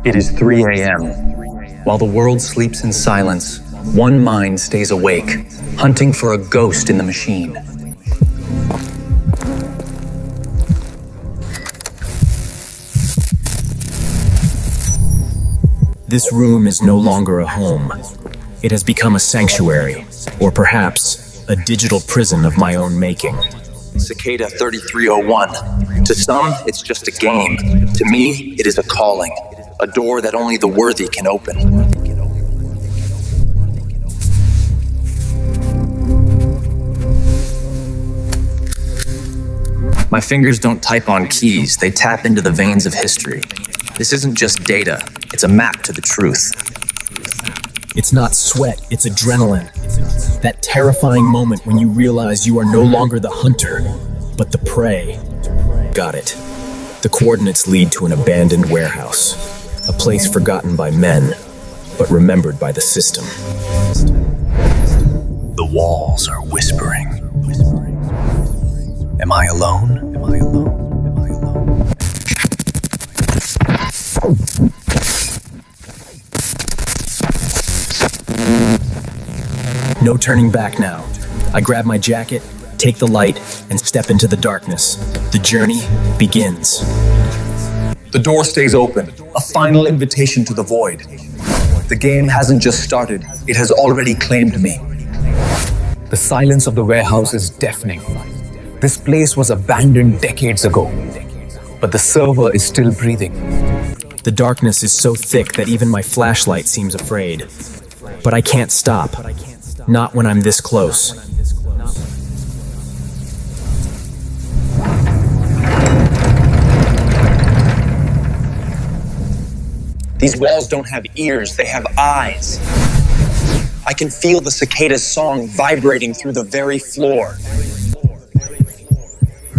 It is 3 a.m. While the world sleeps in silence, one mind stays awake, hunting for a ghost in the machine. This room is no longer a home. It has become a sanctuary, or perhaps a digital prison of my own making. Cicada 3301. To some, it's just a game. To me, it is a calling, a door that only the worthy can open. My fingers don't type on keys, they tap into the veins of history. This isn't just data, it's a map to the truth. It's not sweat, it's adrenaline. That terrifying moment when you realize you are no longer the hunter, but the prey. Got it. The coordinates lead to an abandoned warehouse, a place forgotten by men, but remembered by the system. The walls are whispering. Am I alone? Am I alone? Am I alone? No turning back now. I grab my jacket, take the light, and step into the darkness. The journey begins. The door stays open, a final invitation to the void. The game hasn't just started, it has already claimed me. The silence of the warehouse is deafening. This place was abandoned decades ago, but the server is still breathing. The darkness is so thick that even my flashlight seems afraid. But I can't stop. Not when I'm this close. These walls don't have ears, they have eyes. I can feel the cicada's song vibrating through the very floor.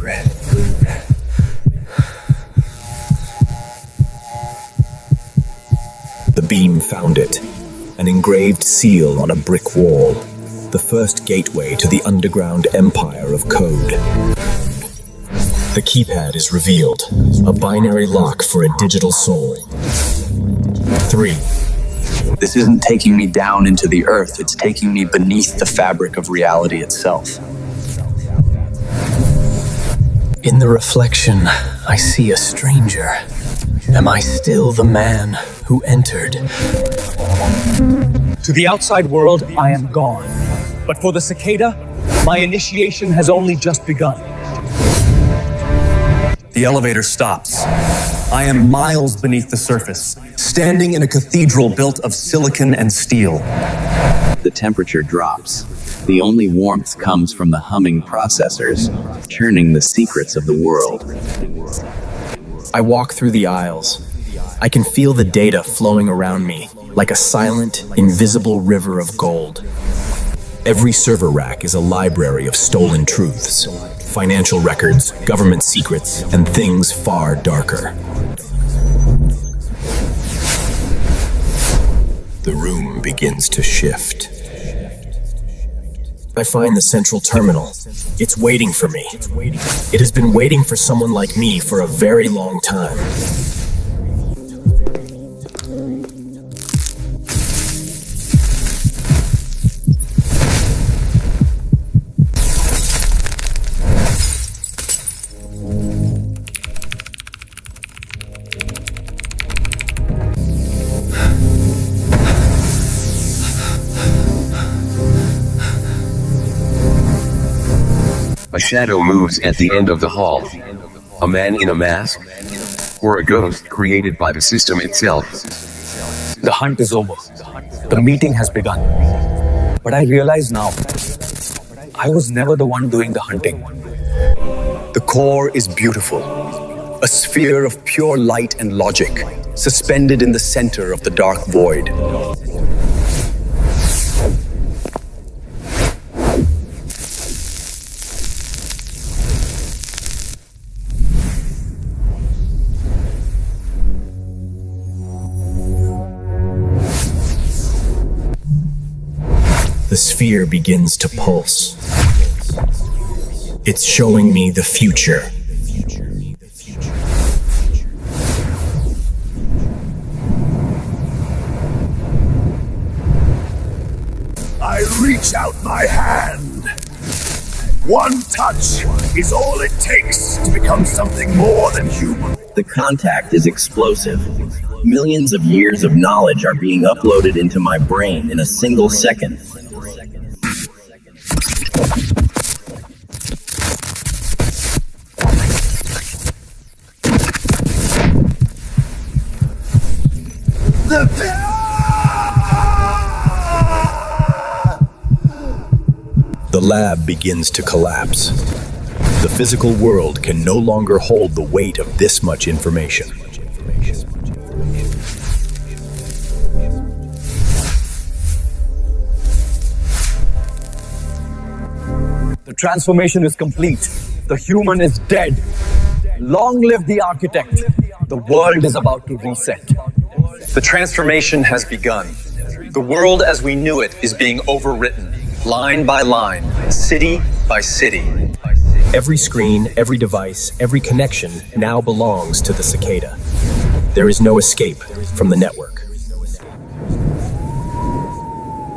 Red. The beam found it. An engraved seal on a brick wall. The first gateway to the underground empire of code. The keypad is revealed. A binary lock for a digital soul. 3. This isn't taking me down into the earth, it's taking me beneath the fabric of reality itself. In the reflection, I see a stranger. Am I still the man who entered? To the outside world, I am gone. But for the cicada, my initiation has only just begun. The elevator stops. I am miles beneath the surface, standing in a cathedral built of silicon and steel. The temperature drops. The only warmth comes from the humming processors, churning the secrets of the world. I walk through the aisles. I can feel the data flowing around me, like a silent, invisible river of gold. Every server rack is a library of stolen truths, financial records, government secrets, and things far darker. The room begins to shift. I find the central terminal. It's waiting for me. It has been waiting for someone like me for a very long time. A shadow moves at the end of the hall. A man in a mask? Or a ghost created by the system itself? The hunt is over. The meeting has begun. But I realize now, I was never the one doing the hunting. The core is beautiful. A sphere of pure light and logic, suspended in the center of the dark void. The sphere begins to pulse. It's showing me the future. I reach out my hand. One touch is all it takes to become something more than human. The contact is explosive. Millions of years of knowledge are being uploaded into my brain in a single second. The lab begins to collapse. The physical world can no longer hold the weight of this much information. The transformation is complete. The human is dead. Long live the architect. The world is about to reset. The transformation has begun. The world as we knew it is being overwritten, line by line, city by city. Every screen, every device, every connection now belongs to the Cicada. There is no escape from the network.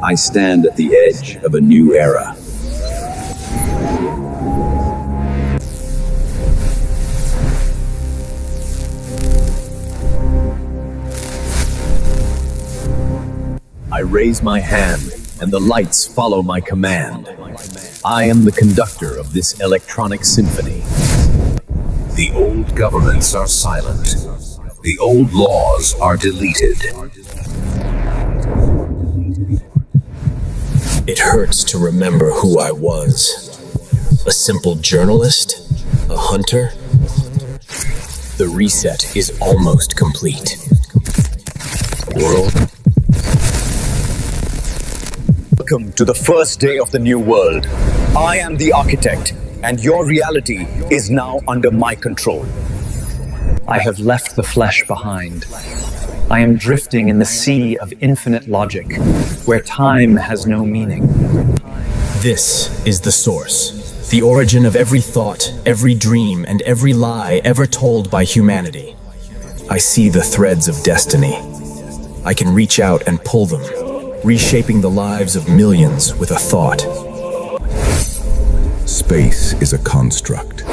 I stand at the edge of a new era. I raise my hand, and the lights follow my command. I am the conductor of this electronic symphony. The old governments are silent. The old laws are deleted. It hurts to remember who I was. A simple journalist? A hunter? The reset is almost complete. World? Welcome to the first day of the new world. I am the architect, and your reality is now under my control. I have left the flesh behind. I am drifting in the sea of infinite logic, where time has no meaning. This is the source, the origin of every thought, every dream, and every lie ever told by humanity. I see the threads of destiny. I can reach out and pull them, reshaping the lives of millions with a thought. Space is a construct.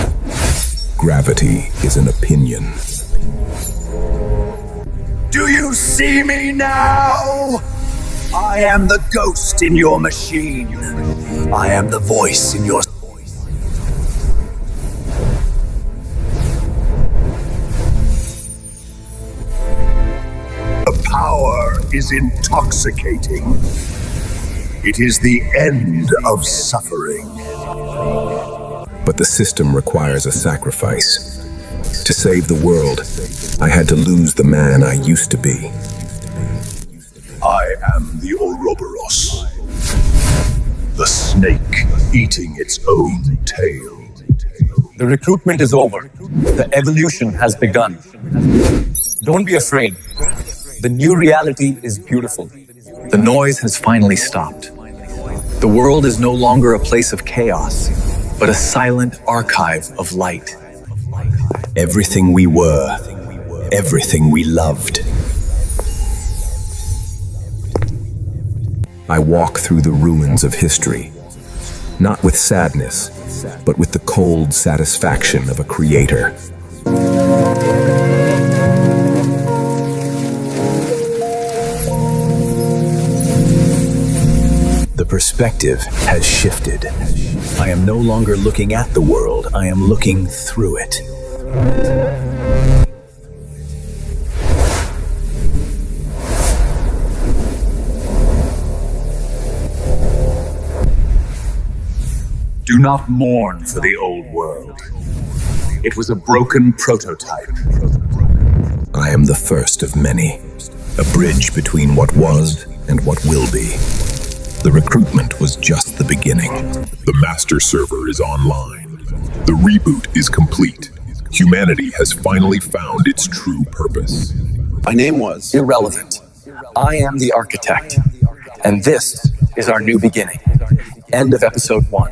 Gravity is an opinion. Do you see me now? I am the ghost in your machine. I am the voice in your... The power is intoxicating. It is the end of suffering. But the system requires a sacrifice. To save the world, I had to lose the man I used to be. I am the Ouroboros, the snake eating its own tail. The recruitment is over. The evolution has begun. Don't be afraid. The new reality is beautiful. The noise has finally stopped. The world is no longer a place of chaos, but a silent archive of light. Everything we were, everything we loved. I walk through the ruins of history, not with sadness, but with the cold satisfaction of a creator. The perspective has shifted. I am no longer looking at the world, I am looking through it. Do not mourn for the old world. It was a broken prototype. I am the first of many, a bridge between what was and what will be. The recruitment was just the beginning. The master server is online. The reboot is complete. Humanity has finally found its true purpose. My name was irrelevant. I am the architect, and this is our new beginning. End of episode 1.